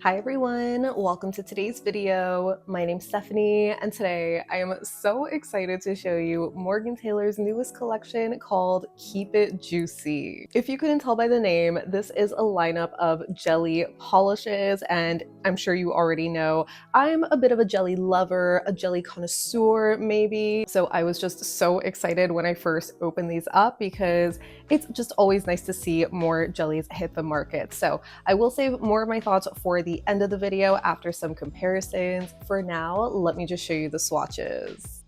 Hi everyone, welcome to today's video. My name's Stephanie and today I am so excited to show you Morgan Taylor's newest collection called Keep It Juicy. If you couldn't tell by the name, this is a lineup of jelly polishes, and I'm sure you already know I'm a bit of a jelly lover, a jelly connoisseur maybe. So I was just so excited when I first opened these up because it's just always nice to see more jellies hit the market. So I will save more of my thoughts for the end of the video after some comparisons. For now, let me just show you the swatches.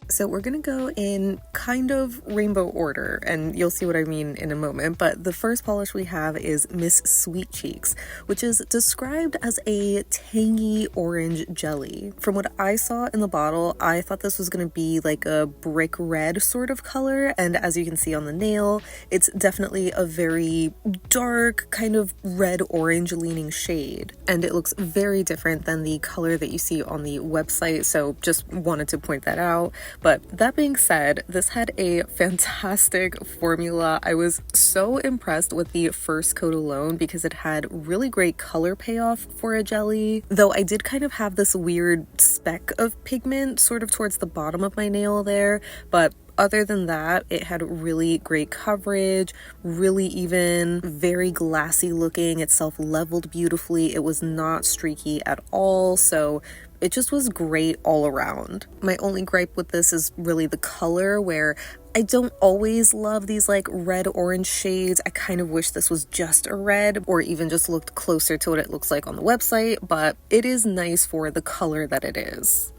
So we're gonna go in kind of rainbow order, and you'll see what I mean in a moment, but the first polish we have is Miss Sweet Cheeks, which is described as a tangy orange jelly. From what I saw in the bottle, I thought this was gonna be like a brick red sort of color, and as you can see on the nail, it's definitely a very dark, kind of red-orange leaning shade, and it looks very different than the color that you see on the website, so just wanted to point that out. But that being said, this had a fantastic formula. I was so impressed with the first coat alone because it had really great color payoff for a jelly, though I did kind of have this weird speck of pigment sort of towards the bottom of my nail there, but other than that, it had really great coverage, really even, very glassy looking. It self-leveled beautifully. It was not streaky at all, so it just was great all around. My only gripe with this is really the color, where I don't always love these like red-orange shades. I kind of wish this was just a red or even just looked closer to what it looks like on the website, but it is nice for the color that it is.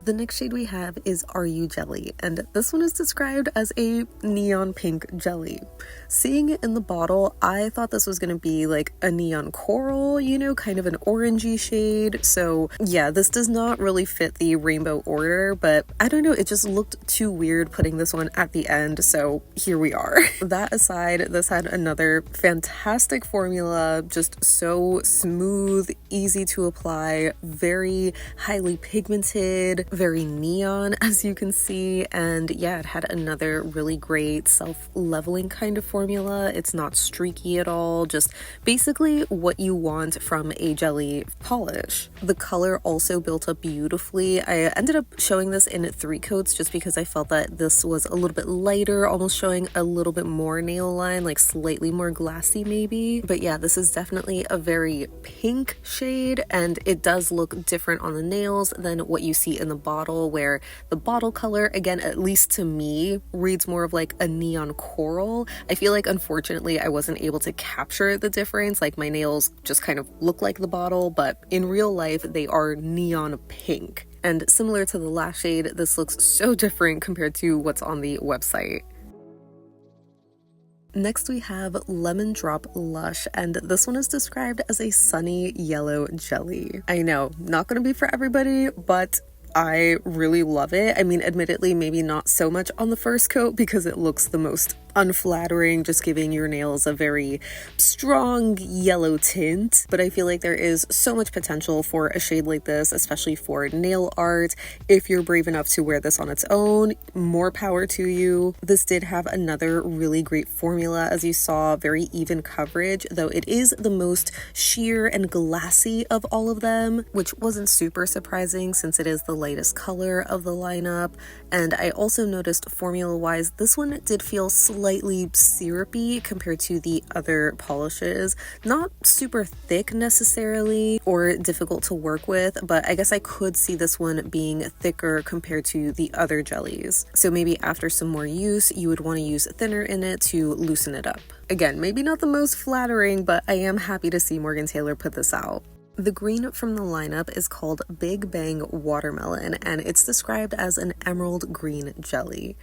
The next shade we have is Are You Jelly, and this one is described as a neon pink jelly. Seeing it in the bottle, I thought this was going to be like a neon coral, you know, kind of an orangey shade. So yeah, this does not really fit the rainbow order, but I don't know, it just looked too weird putting this one at the end, so here we are. That aside, this had another fantastic formula, just so smooth, easy to apply, very highly pigmented, very neon as you can see, and yeah, it had another really great self-leveling kind of formula. It's not streaky at all, just basically what you want from a jelly polish. The color also built up beautifully. I ended up showing this in 3 coats just because I felt that this was a little bit lighter, almost showing a little bit more nail line, like slightly more glassy maybe. But yeah, this is definitely a very pink shade, and it does look different on the nails than what you see in the bottle, where the bottle color, again, at least to me, reads more of like a neon coral. I feel like unfortunately I wasn't able to capture the difference, like my nails just kind of look like the bottle, but in real life they are neon pink. And similar to the last shade, this looks so different compared to what's on the website. Next we have Lemon Drop Lush, and this one is described as a sunny yellow jelly. I know, not gonna be for everybody, but I really love it. I mean, admittedly, maybe not so much on the first coat because it looks the most unflattering, just giving your nails a very strong yellow tint, but I feel like there is so much potential for a shade like this, especially for nail art. If you're brave enough to wear this on its own, more power to you. This did have another really great formula, as you saw, very even coverage, though it is the most sheer and glassy of all of them, which wasn't super surprising since it is the lightest color of the lineup. And I also noticed formula wise, this one did feel slightly syrupy compared to the other polishes. Not super thick necessarily or difficult to work with, but I guess I could see this one being thicker compared to the other jellies. So maybe after some more use, you would want to use thinner in it to loosen it up. Again, maybe not the most flattering, but I am happy to see Morgan Taylor put this out. The green from the lineup is called Big Bang Watermelon, and it's described as an emerald green jelly.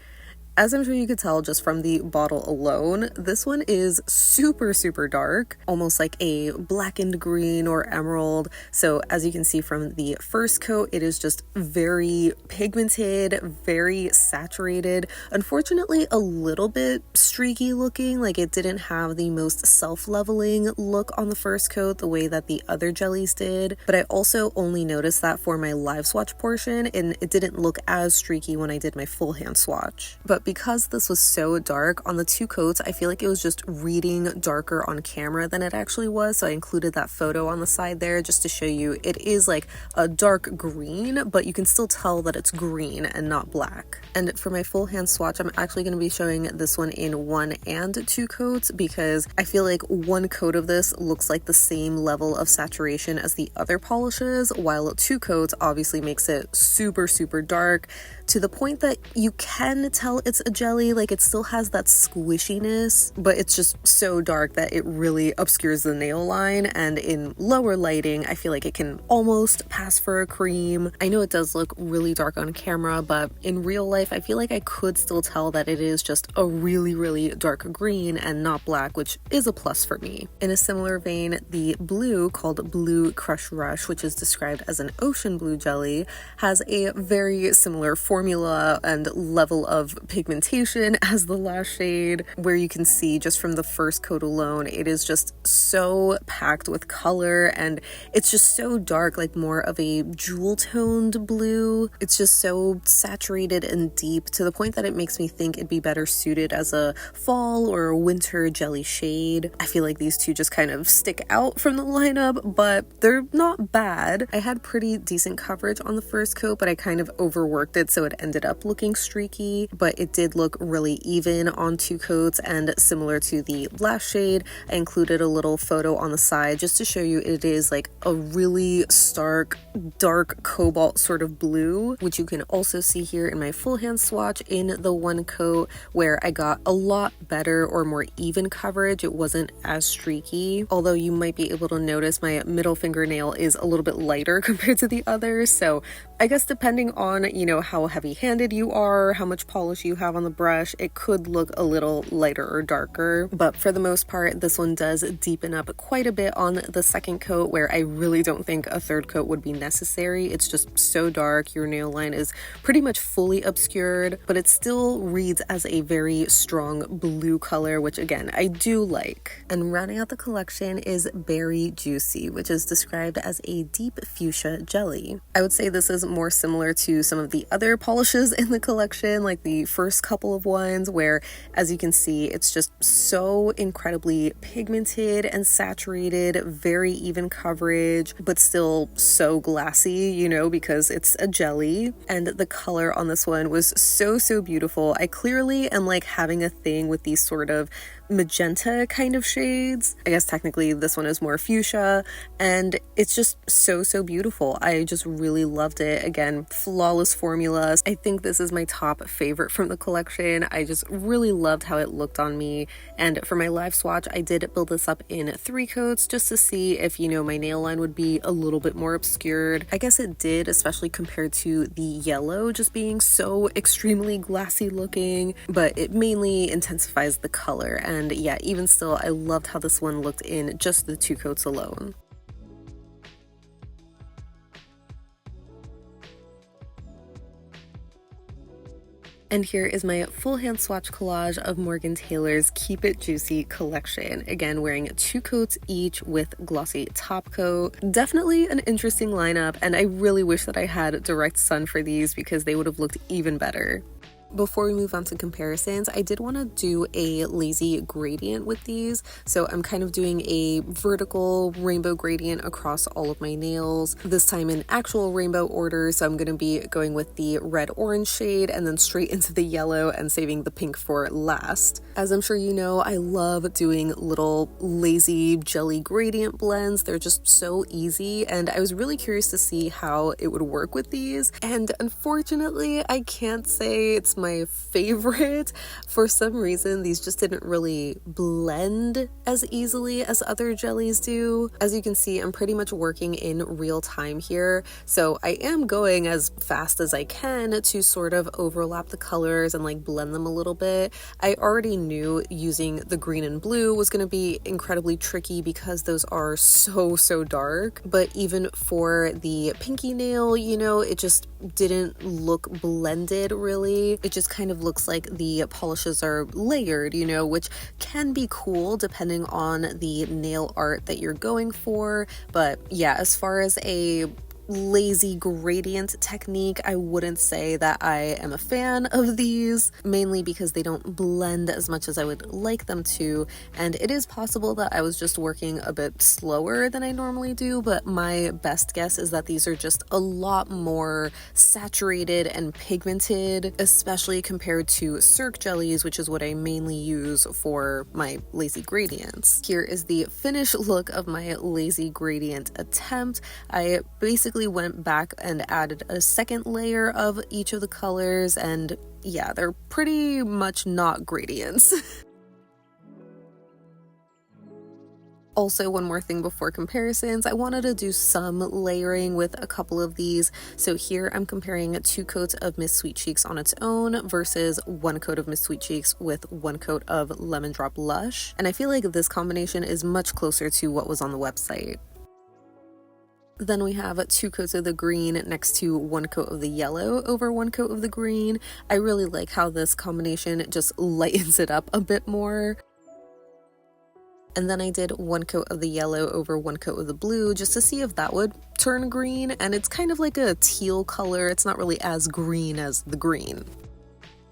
As I'm sure you could tell just from the bottle alone, this one is super, super dark, almost like a blackened green or emerald. So as you can see from the first coat, it is just very pigmented, very saturated. Unfortunately, a little bit streaky looking, like it didn't have the most self-leveling look on the first coat the way that the other jellies did. But I also only noticed that for my live swatch portion, and it didn't look as streaky when I did my full hand swatch. But because this was so dark on the 2 coats, I feel like it was just reading darker on camera than it actually was, so I included that photo on the side there just to show you it is like a dark green, but you can still tell that it's green and not black. And for my full hand swatch, I'm actually going to be showing this one in 1 and 2 coats because I feel like 1 coat of this looks like the same level of saturation as the other polishes, while 2 coats obviously makes it super dark to the point that you can tell it's a jelly. Like, it still has that squishiness, but it's just so dark that it really obscures the nail line, and in lower lighting I feel like it can almost pass for a cream. I know it does look really dark on camera, but in real life I feel like I could still tell that it is just a really dark green and not black, which is a plus for me. In a similar vein, the blue called Blue Crush Rush, which is described as an ocean blue jelly, has a very similar formula and level of pigmentation as the last shade, where you can see just from the first coat alone, it is just so packed with color, and it's just so dark, like more of a jewel toned blue. It's just so saturated and deep to the point that it makes me think it'd be better suited as a fall or a winter jelly shade. I feel like these two just kind of stick out from the lineup, but they're not bad. I had pretty decent coverage on the first coat, but I kind of overworked it so it ended up looking streaky, but it did look really even on 2 coats. And similar to the last shade, I included a little photo on the side just to show you it is like a really stark dark cobalt sort of blue, which you can also see here in my full hand swatch in the 1 coat, where I got a lot better or more even coverage. It wasn't as streaky, although you might be able to notice my middle fingernail is a little bit lighter compared to the others. So I guess depending on, you know, how heavy-handed you are, how much polish you have on the brush, it could look a little lighter or darker. But for the most part, this one does deepen up quite a bit on the 2nd coat, where I really don't think a 3rd coat would be necessary. It's just so dark. Your nail line is pretty much fully obscured, but it still reads as a very strong blue color, which again, I do like. And rounding out the collection is Berry Juicy, which is described as a deep fuchsia jelly. I would say this is more similar to some of the other polishes in the collection, like the first couple of ones, where as you can see, it's just so incredibly pigmented and saturated, very even coverage, but still so glassy, you know, because it's a jelly. And the color on this one was so beautiful. I clearly am like having a thing with these sort of magenta kind of shades. I guess technically this one is more fuchsia, and it's just so beautiful. I just really loved it. Again, flawless formulas. I think this is my top favorite from the collection. I just really loved how it looked on me. And for my live swatch, I did build this up in 3 coats just to see if, you know, my nail line would be a little bit more obscured. I guess it did, especially compared to the yellow just being so extremely glassy looking, but it mainly intensifies the color. And yeah, even still, I loved how this one looked in just the 2 coats alone. And here is my full hand swatch collage of Morgan Taylor's Keep It Juicy collection. Again, wearing 2 coats each with glossy top coat. Definitely an interesting lineup, and I really wish that I had direct sun for these because they would have looked even better. Before we move on to comparisons, I did want to do a lazy gradient with these. So I'm kind of doing a vertical rainbow gradient across all of my nails, this time in actual rainbow order. So I'm going to be going with the red orange shade and then straight into the yellow and saving the pink for last. As I'm sure you know, I love doing little lazy jelly gradient blends. They're just so easy, and I was really curious to see how it would work with these. And unfortunately, I can't say it's my favorite. For some reason, these just didn't really blend as easily as other jellies do. As you can see, I'm pretty much working in real time here, so I am going as fast as I can to sort of overlap the colors and like blend them a little bit. I already knew using the green and blue was going to be incredibly tricky because those are so dark, but even for the pinky nail, you know, it just didn't look blended really. It just kind of looks like the polishes are layered, you know, which can be cool depending on the nail art that you're going for. But yeah, as far as a lazy gradient technique. I wouldn't say that I am a fan of these, mainly because they don't blend as much as I would like them to, and it is possible that I was just working a bit slower than I normally do, but my best guess is that these are just a lot more saturated and pigmented, especially compared to Cirque jellies, which is what I mainly use for my lazy gradients. Here is the finished look of my lazy gradient attempt. I basically went back and added a second layer of each of the colors, and yeah, they're pretty much not gradients. Also, one more thing before comparisons, I wanted to do some layering with a couple of these. So here I'm comparing 2 coats of Miss Sweet Cheeks on its own versus 1 coat of Miss Sweet Cheeks with 1 coat of Lemon Drop Lush. And I feel like this combination is much closer to what was on the website. Then we have 2 coats of the green next to 1 coat of the yellow over 1 coat of the green. I really like how this combination just lightens it up a bit more. And then I did 1 coat of the yellow over 1 coat of the blue just to see if that would turn green, and it's kind of like a teal color. It's not really as green as the green.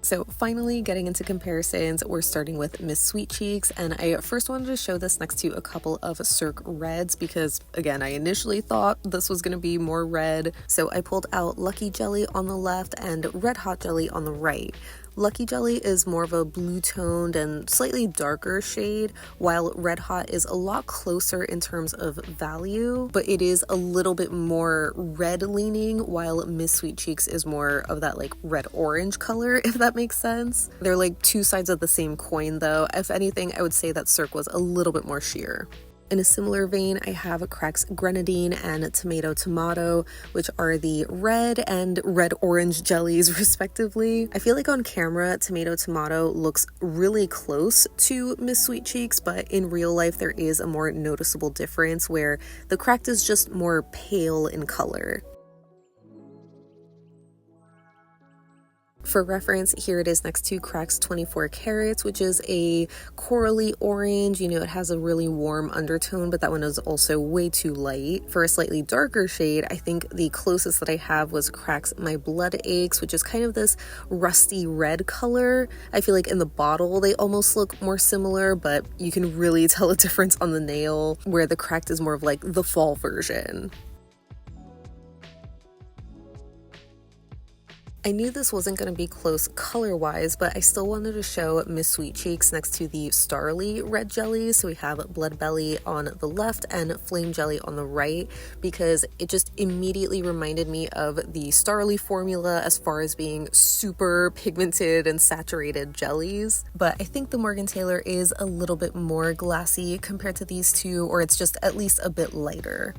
So finally, getting into comparisons, we're starting with Miss Sweet Cheeks, and I first wanted to show this next to a couple of Cirque reds because, again, I initially thought this was going to be more red. So I pulled out Lucky Jelly on the left and Red Hot Jelly on the right. Lucky Jelly is more of a blue-toned and slightly darker shade, while Red Hot is a lot closer in terms of value, but it is a little bit more red-leaning, while Miss Sweet Cheeks is more of that like red-orange color, if that makes sense. They're like 2 sides of the same coin though. If anything, I would say that Cirque was a little bit more sheer. In a similar vein, I have Crack's Grenadine and Tomahto, which are the red and red-orange jellies respectively. I feel like on camera, Tomahto looks really close to Miss Sweet Cheeks, but in real life there is a more noticeable difference where the Cracked is just more pale in color. For reference, here it is next to Crack's 24 Carats, which is a corally orange. You know, it has a really warm undertone, but that one is also way too light. For a slightly darker shade, I think the closest that I have was Crack's My Blood Aches, which is kind of this rusty red color. I feel like in the bottle, they almost look more similar, but you can really tell a difference on the nail, where the Cracked is more of like the fall version. I knew this wasn't going to be close color-wise, but I still wanted to show Miss Sweet Cheeks next to the Starrily red jellies. So we have Bloodbelly on the left and Flame Jelly on the right, because it just immediately reminded me of the Starrily formula as far as being super pigmented and saturated jellies. But I think the Morgan Taylor is a little bit more glassy compared to these two, or it's just at least a bit lighter.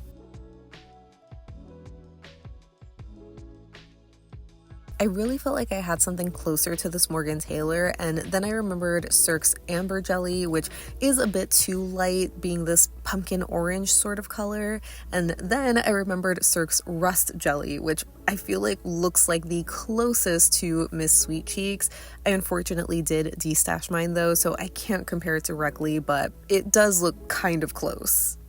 I really felt like I had something closer to this Morgan Taylor, and then I remembered Cirque's Amber Jelly, which is a bit too light, being this pumpkin orange sort of color, and then I remembered Cirque's Rust Jelly, which I feel like looks like the closest to Miss Sweet Cheeks. I unfortunately did destash mine though, so I can't compare it directly, but it does look kind of close.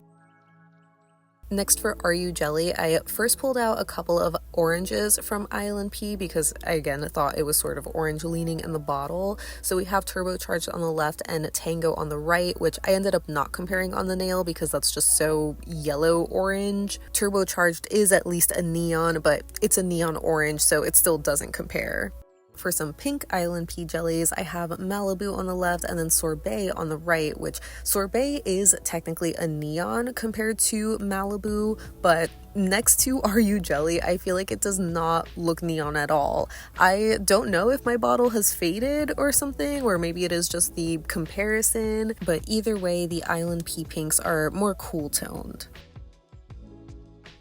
Next for Are You Jelly, I first pulled out a couple of oranges from ILNP because I again thought it was sort of orange leaning in the bottle. So we have Tubrocharged on the left and Tango on the right, which I ended up not comparing on the nail because that's just so yellow orange. Tubrocharged is at least a neon, but it's a neon orange, so it still doesn't compare. For some pink ILNP jellies, I have Malibu on the left and then Sorbet on the right, which Sorbet is technically a neon compared to Malibu, but next to Are You Jelly, I feel like it does not look neon at all. I don't know if my bottle has faded or something, or maybe it is just the comparison, but either way, the ILNP pinks are more cool toned.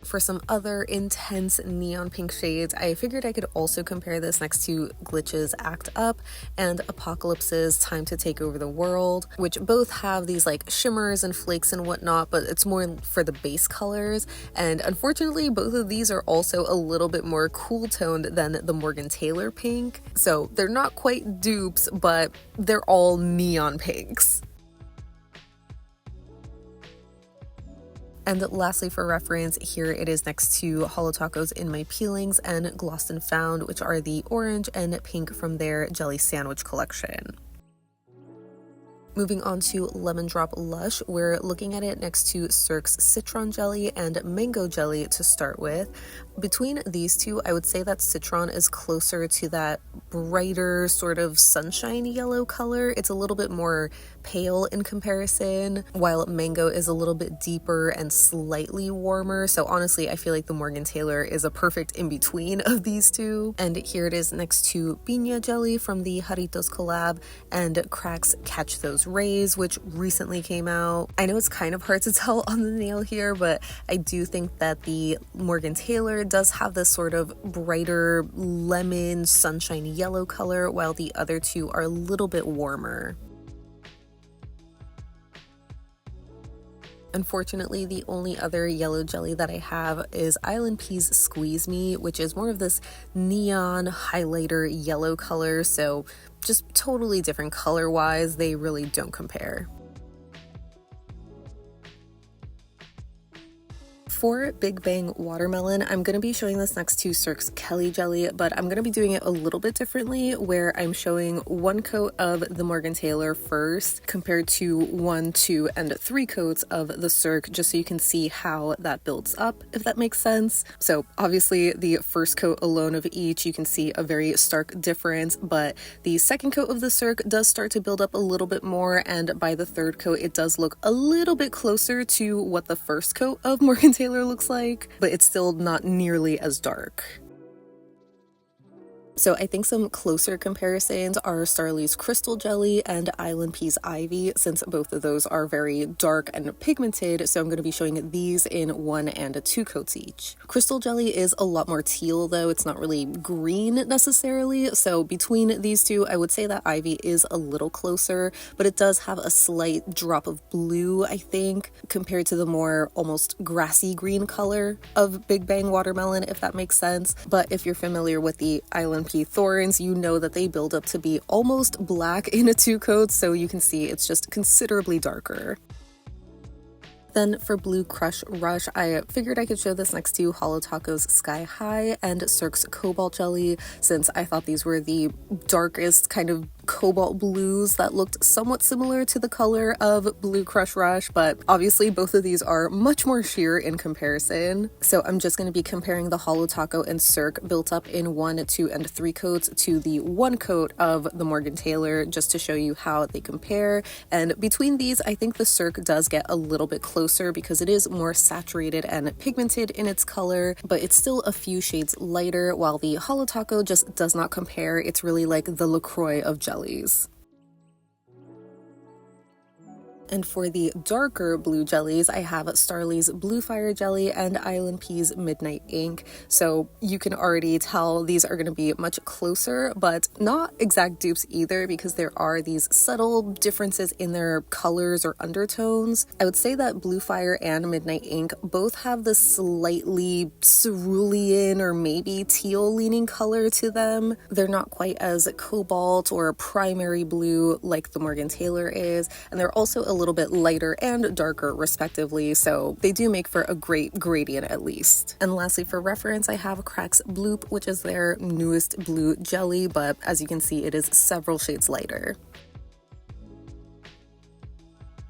For some other intense neon pink shades, I figured I could also compare this next to Glitch's Act Up and Apocalypse's Time to Take Over the World, which both have these like shimmers and flakes and whatnot, but it's more for the base colors. And unfortunately, both of these are also a little bit more cool toned than the Morgan Taylor pink. So they're not quite dupes, but they're all neon pinks. And lastly, for reference, here it is next to Holo Tacos in my Peelings and Glossed and Found, which are the orange and pink from their Jelly Sandwich collection. Moving on to Lemon Drop Lush, we're looking at it next to Cirque's Citron Jelly and Mango Jelly to start with. Between these two, I would say that Citron is closer to that brighter sort of sunshine yellow color. It's a little bit more pale in comparison, while Mango is a little bit deeper and slightly warmer. So honestly, I feel like the Morgan Taylor is a perfect in-between of these two. And here it is next to Piña Jelly from the Jarritos collab and Crack's Catch Those Rays, which recently came out. I know it's kind of hard to tell on the nail here, but I do think that the Morgan Taylor does have this sort of brighter lemon sunshine yellow color, while the other two are a little bit warmer. Unfortunately, the only other yellow jelly that I have is ILNP's Squeeze Me, which is more of this neon highlighter yellow color, so just totally different color-wise. They really don't compare. For Big Bang Watermelon, I'm going to be showing this next to Cirque's Kelly Jelly, but I'm going to be doing it a little bit differently, where I'm showing one coat of the Morgan Taylor first compared to 1, 2, and 3 coats of the Cirque, just so you can see how that builds up, if that makes sense. So obviously the first coat alone of each, you can see a very stark difference, but the second coat of the Cirque does start to build up a little bit more, and by the third coat it does look a little bit closer to what the first coat of Morgan Taylor looks like, but it's still not nearly as dark. So I think some closer comparisons are Starrely's Crystal Jelly and ILNP's Ivy, since both of those are very dark and pigmented, so I'm going to be showing these in 1 and 2 coats each. Crystal Jelly is a lot more teal though, it's not really green necessarily, so between these two I would say that Ivy is a little closer, but it does have a slight drop of blue, I think, compared to the more almost grassy green color of Big Bang Watermelon, if that makes sense. But if you're familiar with the ILNP Thorns, you know that they build up to be almost black in a 2 coats, so you can see it's just considerably darker. Then for Blue Crush Rush, I figured I could show this next to Holo Tacos Sky High and Cirque's Cobalt Jelly, since I thought these were the darkest kind of cobalt blues that looked somewhat similar to the color of Blue Crush Rush, but obviously both of these are much more sheer in comparison. So I'm just going to be comparing the Holo Taco and Cirque built up in 1, 2, and 3 coats to the 1 coat of the Morgan Taylor, just to show you how they compare. And between these, I think the Cirque does get a little bit closer because it is more saturated and pigmented in its color, but it's still a few shades lighter, while the Holo Taco just does not compare. It's really like the LaCroix of jellies. And for the darker blue jellies, I have Starrely's Bluefire Jelly and ILNP's Midnight Ink. So you can already tell these are going to be much closer, but not exact dupes either, because there are these subtle differences in their colors or undertones. I would say that Bluefire and Midnight Ink both have this slightly cerulean or maybe teal leaning color to them. They're not quite as cobalt or primary blue like the Morgan Taylor is, and they're also a little bit lighter and darker respectively, so they do make for a great gradient at least. And lastly, for reference, I have Crack's Bloop, which is their newest blue jelly, but as you can see, it is several shades lighter.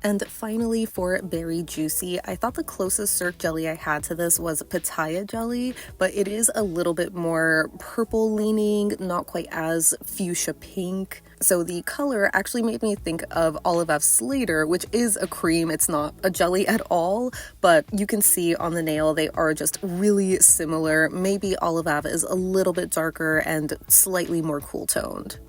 And finally, for Berry Juicy, I thought the closest Cirque jelly I had to this was Pitaya jelly, but it is a little bit more purple leaning, not quite as fuchsia pink. So the color actually made me think of Olive Slater, which is a cream. It's not a jelly at all, but you can see on the nail they are just really similar. Maybe Olive is a little bit darker and slightly more cool toned.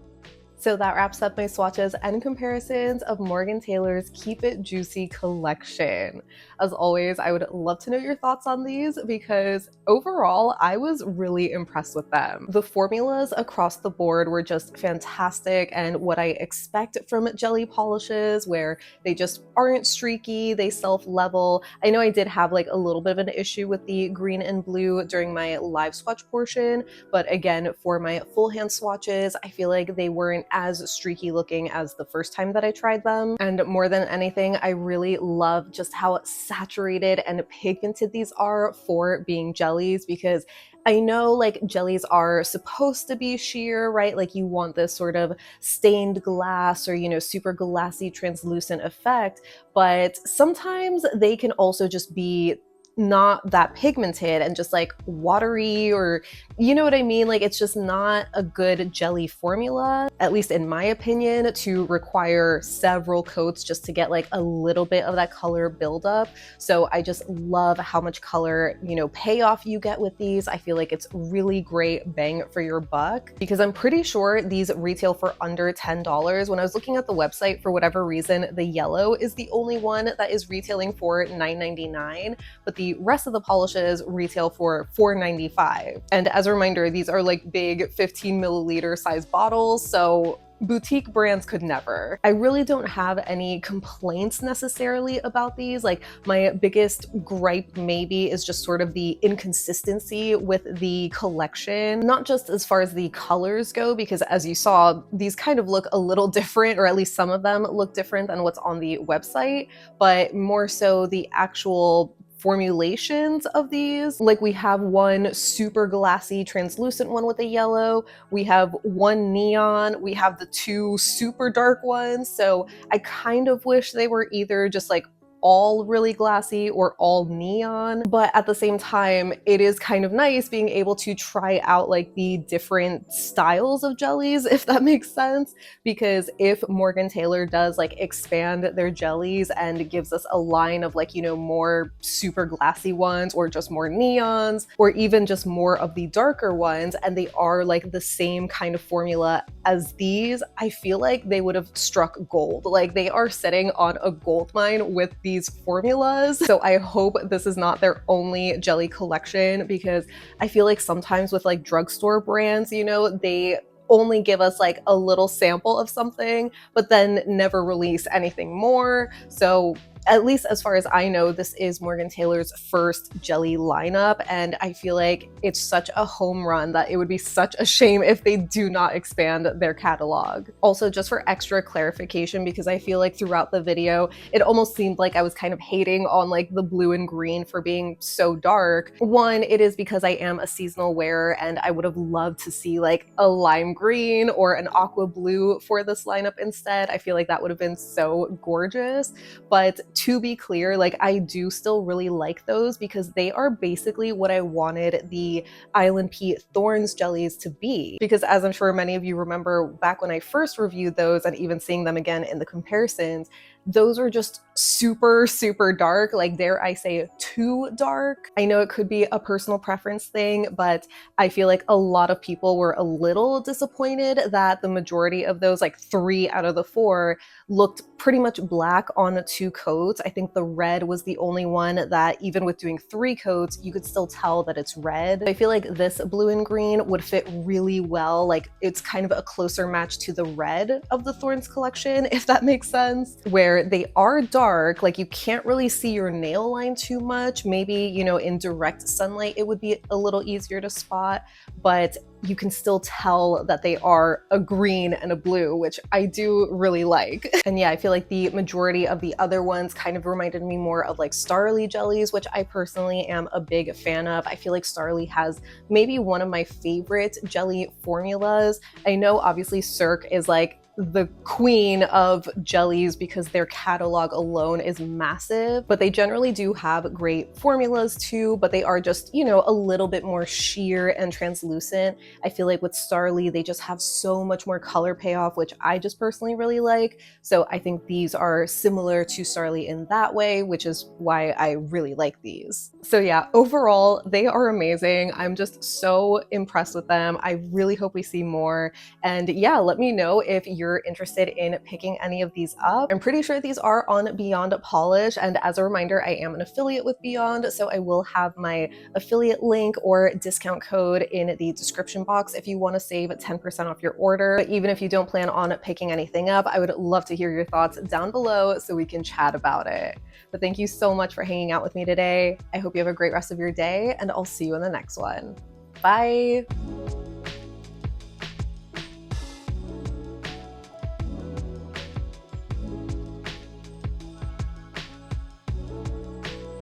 So that wraps up my swatches and comparisons of Morgan Taylor's Keep It Juicy collection. As always, I would love to know your thoughts on these because overall, I was really impressed with them. The formulas across the board were just fantastic and what I expect from jelly polishes, where they just aren't streaky, they self-level. I know I did have like a little bit of an issue with the green and blue during my live swatch portion, but again, for my full hand swatches, I feel like they weren't as streaky looking as the first time that I tried them. And more than anything, I really love just how saturated and pigmented these are for being jellies, because I know like jellies are supposed to be sheer, right? Like you want this sort of stained glass or, you know, super glassy translucent effect, but sometimes they can also just be not that pigmented and just like watery, or you know what I mean? Like it's just not a good jelly formula, at least in my opinion, to require several coats just to get like a little bit of that color buildup. So I just love how much color, you know, payoff you get with these. I feel like it's really great bang for your buck, because I'm pretty sure these retail for under $10. When I was looking at the website, for whatever reason, the yellow is the only one that is retailing for $9.99, but the rest of the polishes retail for $4.95. And as a reminder, these are like big 15 milliliter size bottles, so boutique brands could never. I really don't have any complaints necessarily about these. Like my biggest gripe maybe is just sort of the inconsistency with the collection, not just as far as the colors go, because as you saw, these kind of look a little different, or at least some of them look different than what's on the website, but more so the actual formulations of these. Like we have one super glassy translucent one with a yellow, we have one neon, we have the two super dark ones. So I kind of wish they were either just like all really glassy or all neon, but at the same time it is kind of nice being able to try out like the different styles of jellies, if that makes sense, because if Morgan Taylor does like expand their jellies and gives us a line of like, you know, more super glassy ones or just more neons or even just more of the darker ones, and they are like the same kind of formula as these, I feel like they would have struck gold. Like they are sitting on a gold mine with these formulas. So I hope this is not their only jelly collection, because I feel like sometimes with like drugstore brands, you know, they only give us like a little sample of something, but then never release anything more. So at least as far as I know, this is Morgan Taylor's first jelly lineup, and I feel like it's such a home run that it would be such a shame if they do not expand their catalog. Also, just for extra clarification, because I feel like throughout the video, it almost seemed like I was kind of hating on like the blue and green for being so dark. One, it is because I am a seasonal wearer and I would have loved to see like a lime green or an aqua blue for this lineup instead. I feel like that would have been so gorgeous. But to be clear, like I do still really like those, because they are basically what I wanted the ILNP Thorns jellies to be. Because as I'm sure many of you remember back when I first reviewed those, and even seeing them again in the comparisons, those are just super, super dark, like dare I say too dark. I know it could be a personal preference thing, but I feel like a lot of people were a little disappointed that the majority of those, like 3 out of the 4, looked pretty much black on 2 coats. I think the red was the only one that even with doing 3 coats, you could still tell that it's red. I feel like this blue and green would fit really well. Like it's kind of a closer match to the red of the Thorns collection, if that makes sense, where they are dark, like you can't really see your nail line too much. Maybe, you know, in direct sunlight, it would be a little easier to spot, but you can still tell that they are a green and a blue, which I do really like. And yeah, I feel like the majority of the other ones kind of reminded me more of like Starrily jellies, which I personally am a big fan of. I feel like Starrily has maybe one of my favorite jelly formulas. I know obviously Cirque is like the queen of jellies because their catalog alone is massive, but they generally do have great formulas too, but they are just, you know, a little bit more sheer and translucent. I feel like with Starrily, they just have so much more color payoff, which I just personally really like. So I think these are similar to Starrily in that way, which is why I really like these. So yeah, overall, they are amazing. I'm just so impressed with them. I really hope we see more. And yeah, let me know if you're interested in picking any of these up. I'm pretty sure these are on Beyond Polish, and as a reminder, I am an affiliate with Beyond, so I will have my affiliate link or discount code in the description box if you want to save 10% off your order. But even if you don't plan on picking anything up, I would love to hear your thoughts down below so we can chat about it. But thank you so much for hanging out with me today. I hope you have a great rest of your day, and I'll see you in the next one. Bye!